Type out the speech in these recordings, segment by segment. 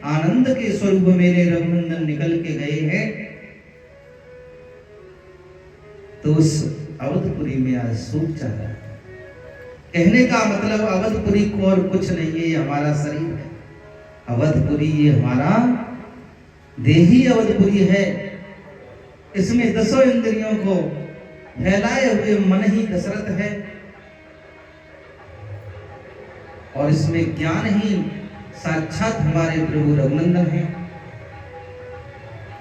आनंद के स्वरूप मेरे रघुनंदन निकल के गए हैं, तो उस अवधपुरी में आज सूख जा रहा है। कहने का मतलब अवधपुरी को और कुछ नहीं है, ये हमारा शरीर है। अवधपुरी ये हमारा देही अवधपुरी है। इसमें 10 इंद्रियों को फैलाए हुए मन ही दशरथ है, और इसमें ज्ञान ही साक्षात हमारे प्रभु रघुनंदन है।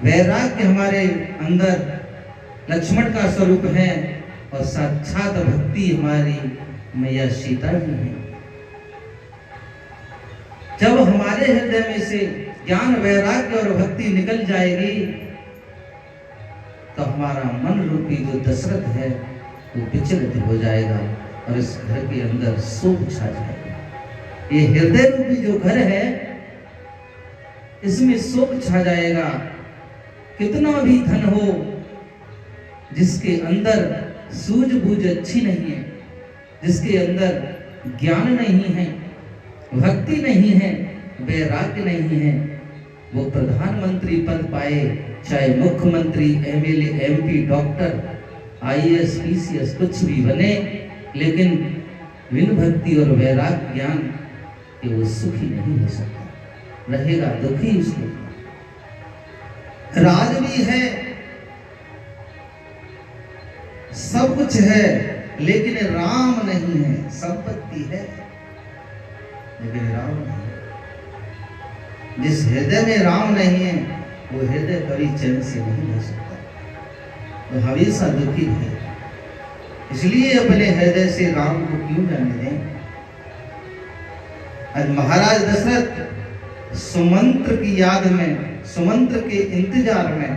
वैराग्य हमारे अंदर लक्ष्मण का स्वरूप है, और साक्षात भक्ति हमारी मैया सीता जी है। जब हमारे हृदय में से ज्ञान वैराग्य और भक्ति निकल जाएगी, तो हमारा मन रूपी जो दशरथ है वो विचलित हो जाएगा, और इस घर के अंदर शोक छा जाएगा। ये हृदय रूपी जो घर है, इसमें शोक छा जाएगा। कितना भी धन हो, जिसके अंदर सूझबूझ अच्छी नहीं है, जिसके अंदर ज्ञान नहीं है, भक्ति नहीं है, वैराग्य नहीं है, वो प्रधानमंत्री पद पाए, चाहे मुख्यमंत्री, MLA, MP, doctor, IAS, PCS कुछ भी बने, लेकिन बिन भक्ति और वैराग्य ज्ञान के वो सुखी नहीं हो सकता, रहेगा दुखी। उसको राज भी है, सब कुछ है, लेकिन राम नहीं है। संपत्ति है लेकिन राम नहीं है। जिस हृदय में राम नहीं है, वो हृदय कभी चैन से नहीं रह सकता, वो हमेशा दुखी है। इसलिए अपने हृदय से राम को क्यों जाने दें। आज महाराज दशरथ सुमंत्र की याद में, सुमंत्र के इंतजार में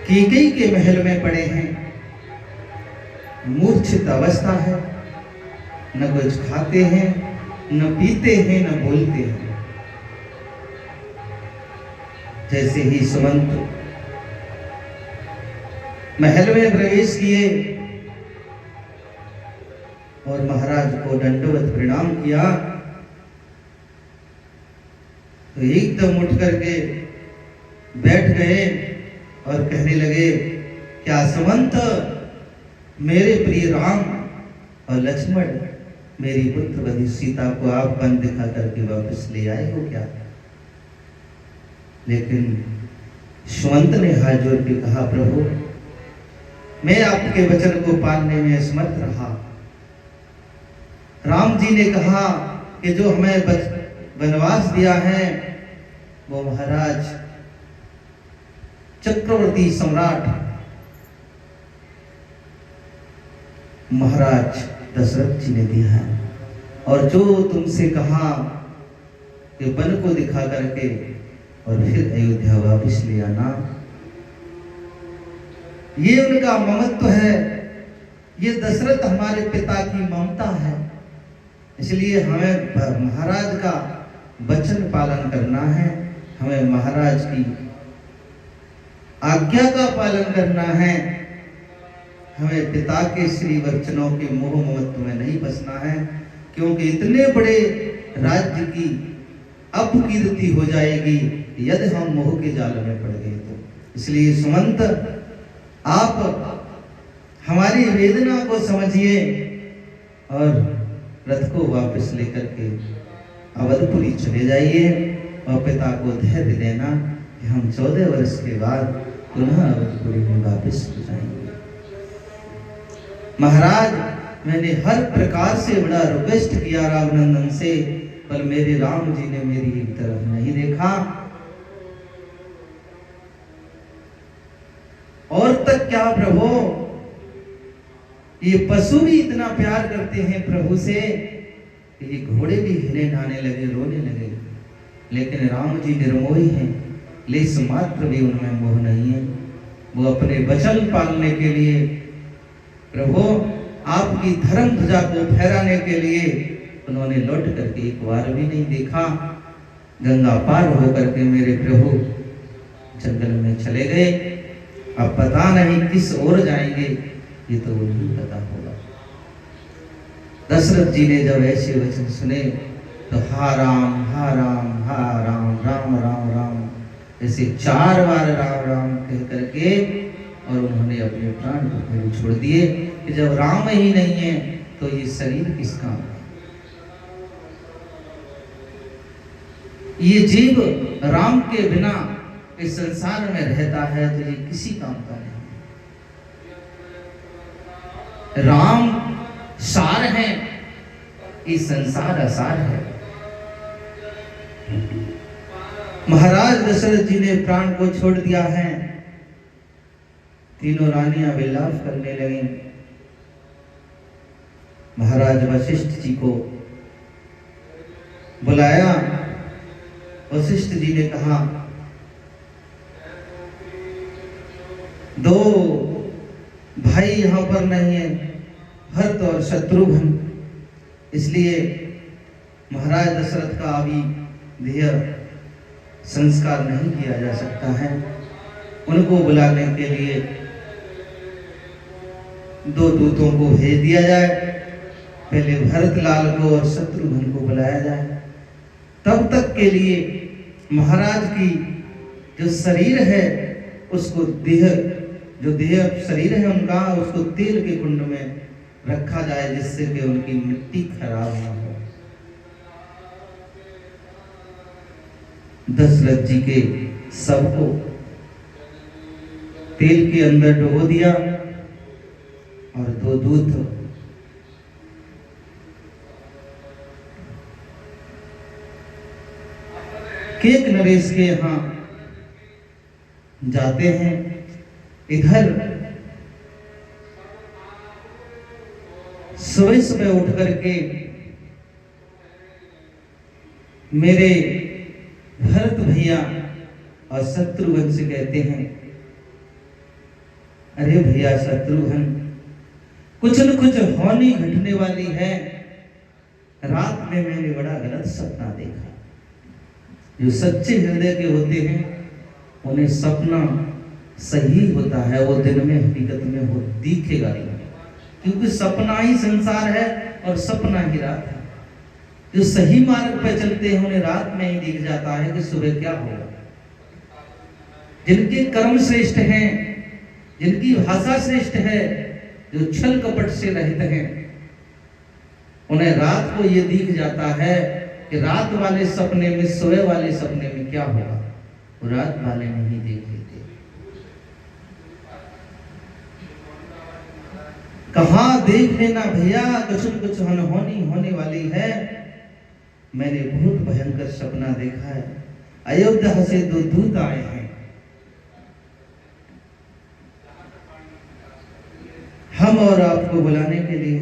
कैकेयी के महल में पड़े हैं। मूर्छित अवस्था है, न कुछ खाते हैं, न पीते हैं, न बोलते हैं। जैसे ही सुमंत महल में प्रवेश किए और महाराज को दंडवत प्रणाम किया, तो एकदम उठ करके बैठ गए और कहने लगे, क्या सुमंत, मेरे प्रिय राम और लक्ष्मण, मेरी पुत्रवती सीता को आप पन दिखा करके वापस ले आए हो क्या? लेकिन सुमंत ने हाथ जोड़ के कहा, प्रभु, मैं आपके वचन को पालने में असमर्थ रहा। राम जी ने कहा कि जो हमें वनवास दिया है, वो महाराज चक्रवर्ती सम्राट महाराज दशरथ जी ने दिया है, और जो तुमसे कहा कि वन को दिखा करके और फिर अयोध्या वापस ले आना, ये उनका ममत्व है। ये दशरथ हमारे पिता की ममता है। इसलिए हमें महाराज का वचन पालन करना है, हमें महाराज की आज्ञा का पालन करना है। हमें पिता के श्री वचनों के मोह ममत्व में नहीं फंसना है, क्योंकि इतने बड़े राज्य की अपकीर्ति हो जाएगी यदि हम मोह के जाल में पड़ गए तो। इसलिए सुमंत, आप हमारी वेदना को समझिए और रथ को वापस लेकर के अवधपुरी चले जाइए, और पिता को धैर्य देना कि हम 14 वर्ष के बाद पुनः अवधपुरी में वापस हो जाएंगे। महाराज, मैंने हर प्रकार से बड़ा रिक्वेस्ट किया रघुनंदन से, पर मेरे राम जी ने मेरी एक तरफ नहीं देखा। और तक क्या प्रभु, ये पशु भी इतना प्यार करते हैं प्रभु से कि ये घोड़े भी हिले नहाने लगे, रोने लगे, लेकिन राम जी निर्मोही हैं, लेस मात्र भी उनमें मोह नहीं है। वो अपने वचन पालने के लिए, प्रभु आपकी धर्म ध्वजा को फहराने के लिए उन्होंने लौट करके एक बार भी नहीं देखा। गंगा पार होकर के मेरे प्रभु जंगल में चले गए। अब पता नहीं किस ओर जाएंगे, ये तो उन्हें पता होगा। दशरथ जी ने जब ऐसे वचन सुने तो हा राम हा राम हा राम राम राम राम ऐसे 4 बार राम राम कह करके और उन्होंने अपने प्राण को फिर छोड़ दिए कि जब राम ही नहीं है तो ये शरीर किस काम का। ये जीव राम के बिना इस संसार में रहता है तो ये किसी काम का नहीं। राम सार है, ये संसार असार है। महाराज दशरथ जी ने प्राण को छोड़ दिया है। तीनों रानियां विलाप करने लगी। महाराज वशिष्ठ जी को बुलाया। वशिष्ठ जी ने कहा, 2 भाई यहां पर नहीं है, भरत और शत्रुघ्न, इसलिए महाराज दशरथ का अभी देह संस्कार नहीं किया जा सकता है। उनको बुलाने के लिए 2 दूतों को भेज दिया जाए। पहले भरत लाल को और शत्रुघ्न को बुलाया जाए। तब तक के लिए महाराज की जो शरीर है उसको जो देह शरीर है उनका, उसको तेल के कुंड में रखा जाए जिससे कि उनकी मिट्टी खराब ना हो। दशरथ जी के शव को तेल के अंदर डुबो दिया और 2 दूत केक नरेश के यहां जाते हैं। इधर सुबह सुबह उठ करके मेरे भरत भैया और शत्रुघ्न से कहते हैं, अरे भैया शत्रुघ्न, कुछ न कुछ होनी घटने वाली है। रात में मैंने बड़ा गलत सपना देखा। जो सच्चे हृदय के होते हैं उन्हें सपना सही होता है, वो दिन में हकीकत में वो दिखेगा नहीं, क्योंकि सपना ही संसार है और सपना ही रात है। जो सही मार्ग पर चलते हैं उन्हें रात में ही दिख जाता है कि सुबह क्या होगा। जिनके कर्म श्रेष्ठ हैं, जिनकी भाषा श्रेष्ठ है, जो छल कपट से रहित हैं, उन्हें रात को ये दिख जाता है कि रात वाले सपने में सुबह वाले सपने में क्या होगा, वो रात वाले नहीं देख लेते। कहा देख लेना भैया, कुछ न कुछ अनहोनी होने वाली है। मैंने बहुत भयंकर सपना देखा है। अयोध्या से 2 दूत आए हैं। हम और आपको बुलाने के लिए।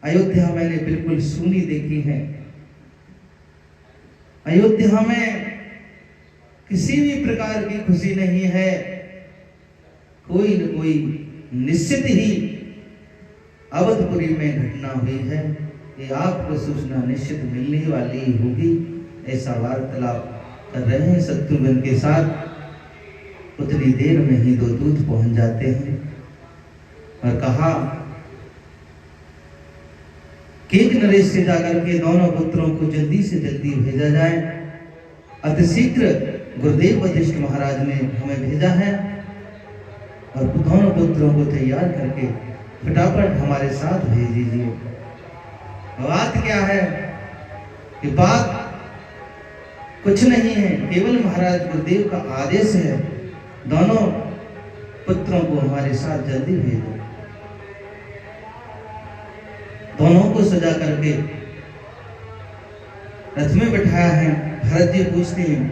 अयोध्या मैंने बिल्कुल सूनी देखी है। अयोध्या में किसी भी प्रकार की खुशी नहीं है। कोई न कोई निश्चित ही अवधपुरी में घटना हुई है। ये आपको सूचना निश्चित मिलने वाली होगी। ऐसा वार्तालाप कर रहे हैं शत्रुघ्न के साथ। उतनी देर में ही 2 दूत पहुंच जाते हैं और कहा केक नरेश से जाकर के दोनों पुत्रों को जल्दी से जल्दी भेजा जाए। अतिशीघ्र गुरुदेव वशिष्ठ महाराज ने हमें भेजा है और दोनों पुत्रों को तैयार करके फटाफट हमारे साथ भेज दीजिए। बात क्या है कि बात कुछ नहीं है, केवल महाराज गुरुदेव का आदेश है। दोनों पुत्रों को हमारे साथ जल्दी भेज दो। दोनों को सजा करके रथ में बिठाया है। भरत जी पूछते हैं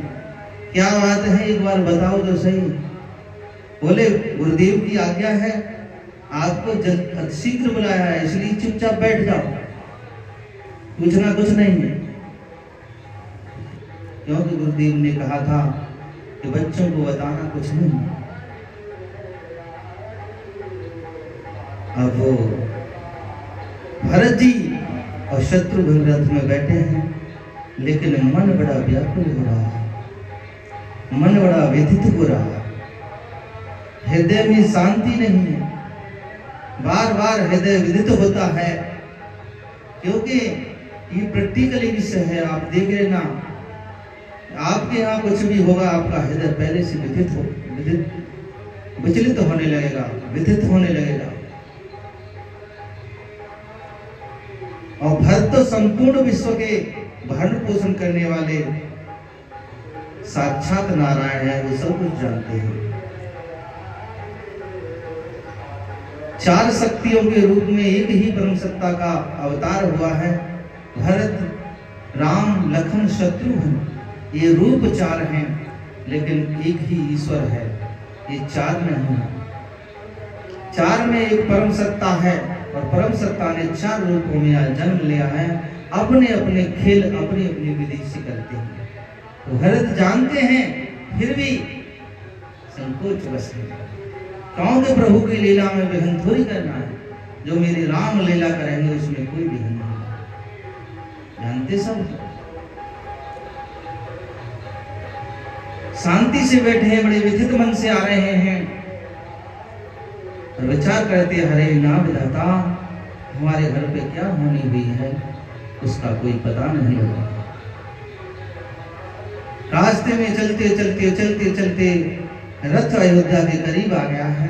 क्या बात है, एक बार बताओ तो सही। बोले गुरुदेव की आज्ञा है, आपको शीघ्र बुलाया है, इसलिए चुपचाप बैठ जाओ, पूछना कुछ नहीं है। क्योंकि गुरुदेव ने कहा था कि बच्चों को बताना कुछ नहीं। अब वो भरत जी और शत्रुघ्न रथ में बैठे हैं, लेकिन मन बड़ा व्याकुल हो रहा है, मन बड़ा व्यथित हो रहा है। हृदय में शांति नहीं है, बार बार हृदय विदित होता है। क्योंकि ये प्रैक्टिकली विषय है। आप देख रहे ना, आपके यहाँ कुछ भी होगा, आपका हृदय पहले से विचलित होने लगेगा, व्यथित होने लगेगा। और भरत तो संपूर्ण विश्व के भरण पोषण करने वाले साक्षात नारायण है, वो सब कुछ जानते हैं। 4 शक्तियों के रूप में एक ही परम सत्ता का अवतार हुआ है। भरत, राम, लखन, शत्रुघ्न, ये रूप 4 हैं, लेकिन एक ही ईश्वर है। ये 4 नहीं है, 4 में एक परम सत्ता है, और परम सत्ता ने 4 रूपों में जन्म लिया है। अपने अपने खेल अपनी अपनी विधि से करते हैं। तो भरत जानते हैं, फिर भी संकोच बस है, क्योंकि प्रभु की लीला में विघ्न थोड़ी करना है। जो मेरी राम लीला करेंगे उसमें कोई विघ्न नहीं, जानते सब। शांति से बैठे हैं, बड़े व्यथित मन से आ रहे हैं और विचार करते, हरे ना विधाता, हमारे घर पे क्या होनी हुई है उसका कोई पता नहीं होगा। रास्ते में चलते चलते चलते चलते रथ अयोध्या के करीब आ गया है,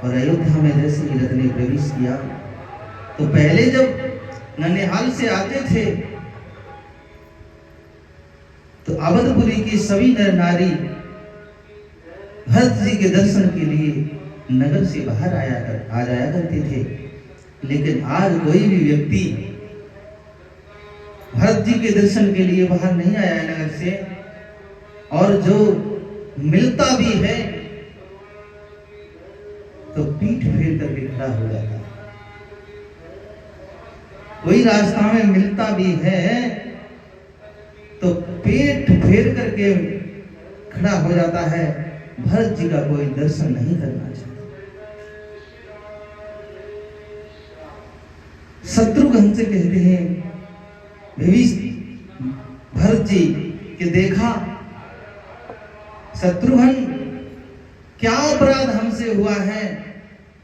और अयोध्या में जैसे ही रथ ने प्रवेश किया, तो पहले जब ननिहाल से आते थे तो अवधपुरी की सभी नर नारी भरत जी के दर्शन के लिए नगर से बाहर आ जाया करते थे। लेकिन आज कोई भी व्यक्ति भरत जी के दर्शन के लिए बाहर नहीं आया है नगर से, और जो मिलता भी है तो पीठ फेर करके खड़ा हो जाता है। कोई रास्ता में मिलता भी है तो पेट फेर करके खड़ा हो जाता है। भरत जी का कोई दर्शन नहीं करना चाहता। शत्रुघ्न से कहते हैं, भरत जी कि देखा शत्रुघ्न, क्या अपराध हमसे हुआ है।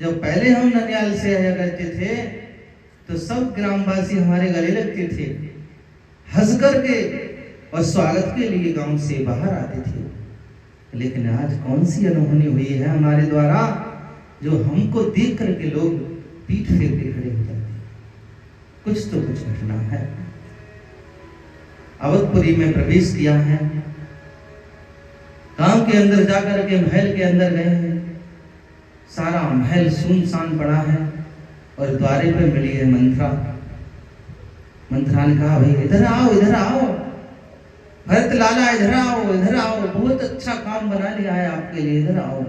जब पहले हम ननिहाल से आया करते थे तो सब ग्रामवासी हमारे गले लगते थे, हंस करके और स्वागत के लिए गांव से बाहर आते थे। लेकिन आज कौन सी अनहोनी हुई है हमारे द्वारा, जो हमको देख करके लोग पीठ फेर के खड़े हो जाते। कुछ तो कुछ घटना है। अवधपुरी में प्रवेश किया है, गांव के अंदर जाकर के महल के अंदर गए हैं। सारा महल सुनसान पड़ा है, और द्वारे पे मिली है मंत्रा। मंत्रा ने कहा, भाई इधर आओ, इधर आओ, भरत लाला इधर आओ, इधर आओ, बहुत अच्छा काम बना लिया है आपके लिए, इधर आओ।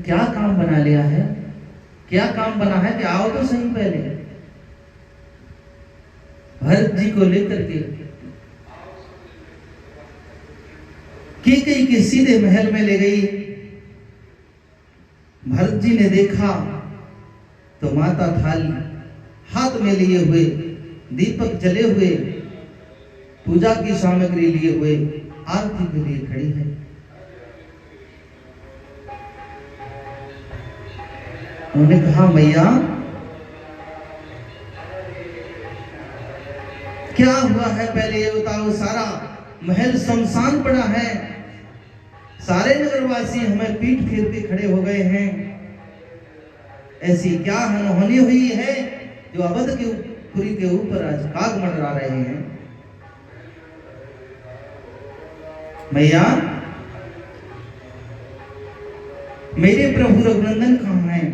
क्या काम बना लिया है, क्या काम बना है कि आओ तो सही पहले। भरत जी को लेकर के कैकेयी के सीधे महल में ले गई। भरत जी ने देखा तो माता थाली हाथ में लिए हुए, दीपक जले हुए, पूजा की सामग्री लिए हुए आरती के लिए खड़ी है। उन्होंने कहा, मैया क्या हुआ है, पहले ये बताओ। सारा महल शमशान पड़ा है, सारे नगरवासी हमें पीठ फेर के खड़े हो गए हैं। ऐसी क्या अनहोनी हुई है जो अवधपुरी के ऊपर आज काग मंडरा रहे हैं। मैया, मेरे प्रभु रघुनंदन कहाँ हैं,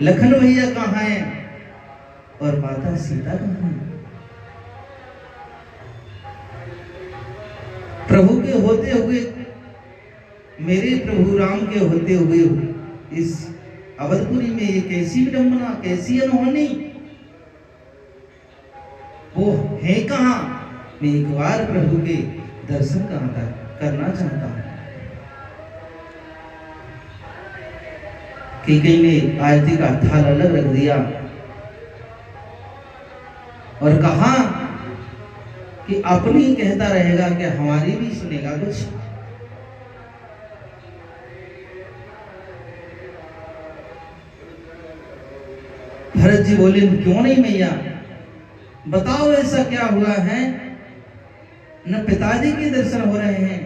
लखन भैया कहाँ हैं, और माता सीता कहाँ हैं। प्रभु के होते हुए, मेरे प्रभु राम के होते हुए इस अवधपुरी में ये कैसी विडंबना, कैसी अनहोनी। वो है कहाँ। मैं एक बार प्रभु के दर्शन करना चाहता हूं। कैकेयी ने आरती का थाल अलग रख दिया और कहा कि अपनी कहता रहेगा कि हमारी भी सुनेगा कुछ। भरत जी बोले क्यों नहीं मैया, बताओ ऐसा क्या हुआ है। न पिताजी के दर्शन हो रहे हैं,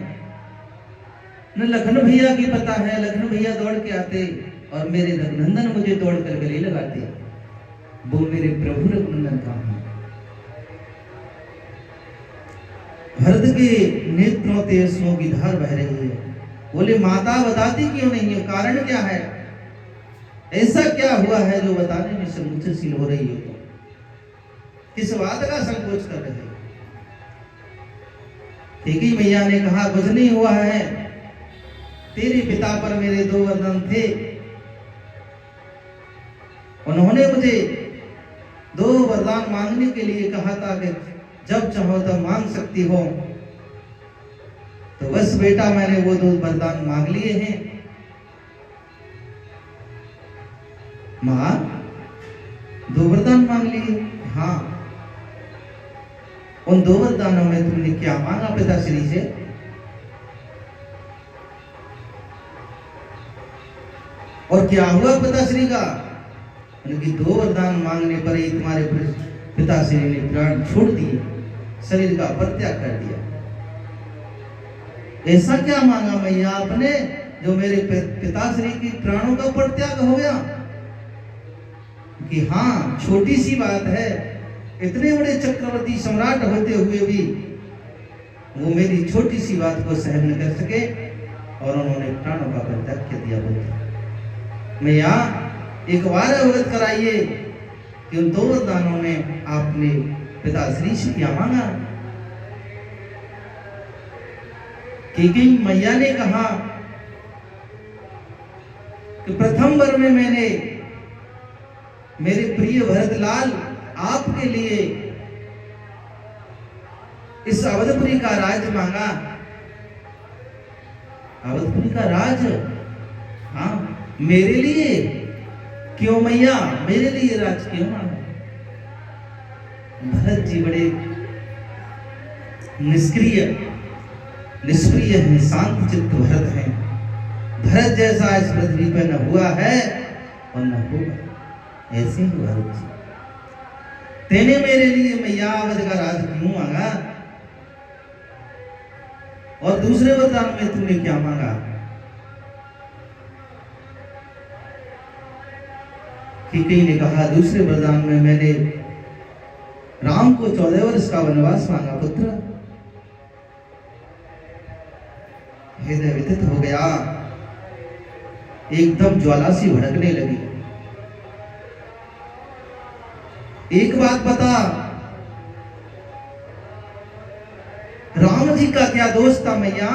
न लखन भैया की पता है। लखन भैया दौड़ के आते और मेरे रघुनंदन मुझे दौड़ कर गले लगाते, वो मेरे प्रभु रघुनंदन कहाँ हैं। भरत के नेत्रों से आंसुओं की धार बह रही है। बोले माता बताती क्यों नहीं है, कारण क्या है, ऐसा क्या हुआ है जो बताने में संकोचशील हो रही है, किस बात का संकोच कर रहे। ठीक ही मैया ने कहा कुछ नहीं हुआ है, तेरे पिता पर मेरे 2 वरदान थे, उन्होंने मुझे 2 वरदान मांगने के लिए कहा था कि जब चाहो तब मांग सकती हो। तो बस बेटा मैंने वो 2 वरदान मांग लिए हैं। मां 2 वरदान मांग लिए? हाँ। उन 2 वरदानों में तुमने क्या मांगा पिताश्री से? और क्या हुआ पिताश्री का? उनकी 2 वरदान मांगने पर ही तुम्हारे पिताश्री ने प्राण छोड़ दिए, शरीर का परित्याग कर दिया। ऐसा क्या मांगा मैया आपने जो मेरे पिताश्री की प्राणों का परित्याग हो गया? कि हाँ छोटी सी बात है, इतने बड़े चक्रवर्ती सम्राट होते हुए भी वो मेरी छोटी सी बात को सहन न कर सके और उन्होंने प्राणों का परित्याग कर दिया। बोलते मैया एक बार अवगत कराइए कि उन 2 वरदानों में आपने पिताश्री से क्या मांगा? कि मैया ने कहा कि प्रथम वर में मैंने मेरे प्रिय भरतलाल आपके लिए इस अवधपुरी का राज मांगा। अवधपुरी का राज? हाँ मेरे लिए? क्यों मैया मेरे लिए राज क्यों मांगा? भरत जी बड़े निष्क्रिय निष्प्रिय हैं, शांत चित्त भरत हैं। भरत जैसा इस पृथ्वी पर न हुआ है और न होगा, ऐसे ही भरत जी। तेने मेरे लिए मैया अवध का राज क्यों मांगा? और दूसरे वरदान में तूने क्या मांगा? कैकेयी ने कहा दूसरे वरदान में मैंने राम को 14 वर्ष का वनवास मांगा पुत्र। हृदय विदित हो गया, एकदम ज्वाला सी भड़कने लगी। एक बात बता, राम जी का क्या दोष था मैया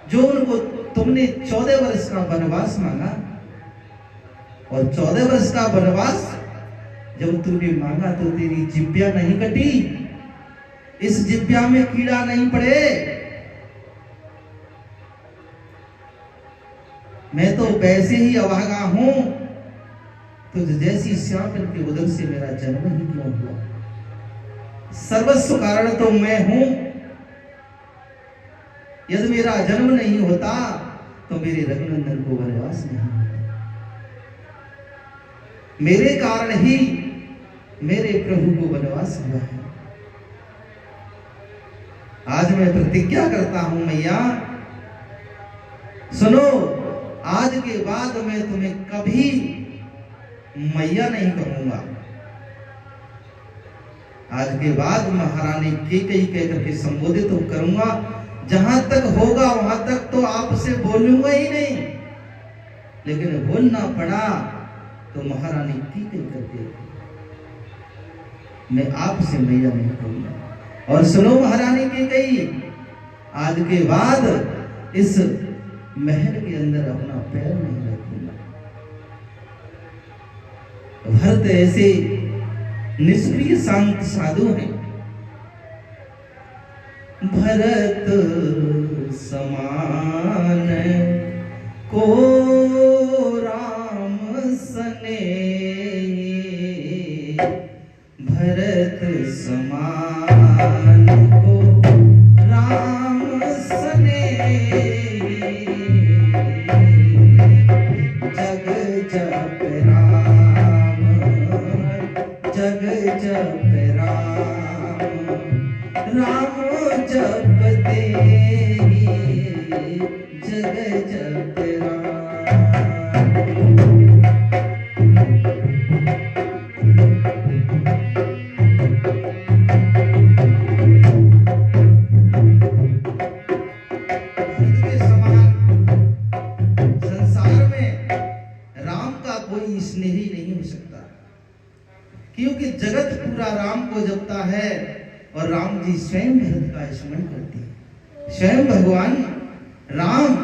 जो उनको तुमने 14 वर्ष का वनवास मांगा? और 14 वर्ष का वनवास जब तुमने मांगा तो तेरी जिब्या नहीं कटी, इस जिब्या में कीड़ा नहीं पड़े। मैं तो वैसे ही अभागा हूं, तो जैसी श्यामल के उदर से मेरा जन्म ही क्यों हुआ? सर्वस्व कारण तो मैं हूं। यदि मेरा जन्म नहीं होता तो मेरे रघुनंदन को वनवास नहीं होता। मेरे कारण ही मेरे प्रभु को वनवास हुआ है। आज मैं प्रतिज्ञा करता हूं मैया, सुनो, आज के बाद मैं तुम्हें कभी मैया नहीं कहूंगा। आज के बाद महारानी कैकेयी कहकर के संबोधित तो करूंगा। जहां तक होगा वहां तक तो आपसे बोलूंगा ही नहीं, लेकिन बोलना पड़ा तो महारानी कैकेयी करके मैं आपसे मैया नहीं कहूंगा। और सुनो महारानी कैकेयी, आज के बाद इस महल के अंदर अपना पैर नहीं रखूंगा। भरत ऐसे निष्क्रिय शांत साधु हैं। भरत समान को राम सने, भरत समान को राम सने, जग जप जप राम। के समान संसार में राम का कोई स्नेही नहीं हो सकता, क्योंकि जगत पूरा राम को जपता है और राम जी स्वयं भरत का स्मरण करते हैं। स्वयं भगवान राम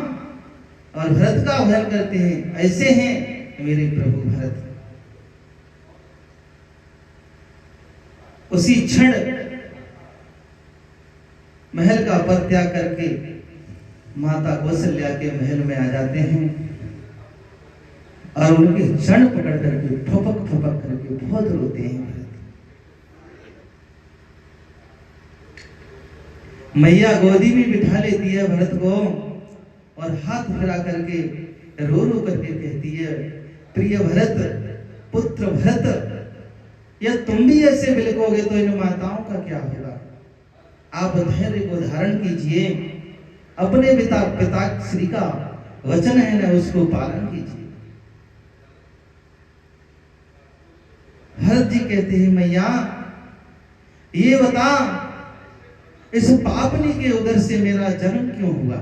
और भरत का भजन करते हैं। ऐसे हैं मेरे प्रभु भरत। उसी क्षण महल का परित्याग करके माता कौशल्या के महल में आ जाते हैं और उनके चरण पकड़ करके फपक फपक करके बहुत रोते हैं भरत। मैया गोदी में बिठा लेती है भरत को और हाथ फिरा करके रो रो करके कहती है, प्रिय भरत, पुत्र भरत, या तुम भी ऐसे बिलकोगे तो इन माताओं का क्या होगा। आप धैर्य को धारण कीजिए, अपने पिता श्री का वचन है ना, उसको पालन कीजिए। भरत जी कहते हैं, मैया ये बता, इस पापनी के उदर से मेरा जन्म क्यों हुआ,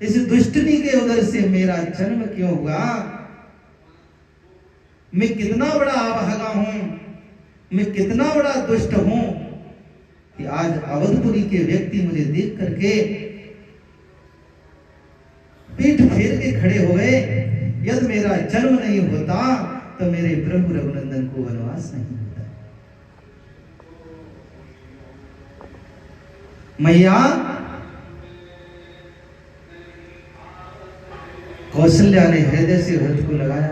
इस दुष्टनी के उदर से मेरा जन्म क्यों हुआ। मैं कितना बड़ा अभागा हूं, मैं कितना बड़ा दुष्ट हूं कि आज अवधपुरी के व्यक्ति मुझे देख करके पीठ फेर के खड़े हो गए। यदि मेरा जन्म नहीं होता तो मेरे प्रभु रघुनंदन को वनवास नहीं होता। मैया कौशल्या ने हृदय से भरत को लगाया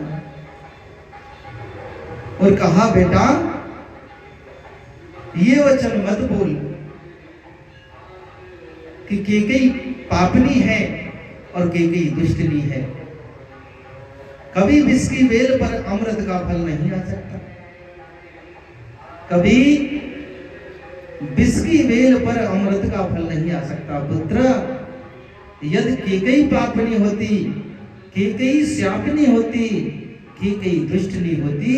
और कहा, बेटा ये वचन मत बोल कि कैकेयी पापनी है और कैकेयी दुष्टनी है। कभी विष की बेल पर अमृत का फल नहीं आ सकता, कभी विष की बेल पर अमृत का फल नहीं आ सकता। पुत्र, यदि कैकेयी पापनी होती, कैकेयी श्यापिनी होती, कैकेयी दुष्टनी होती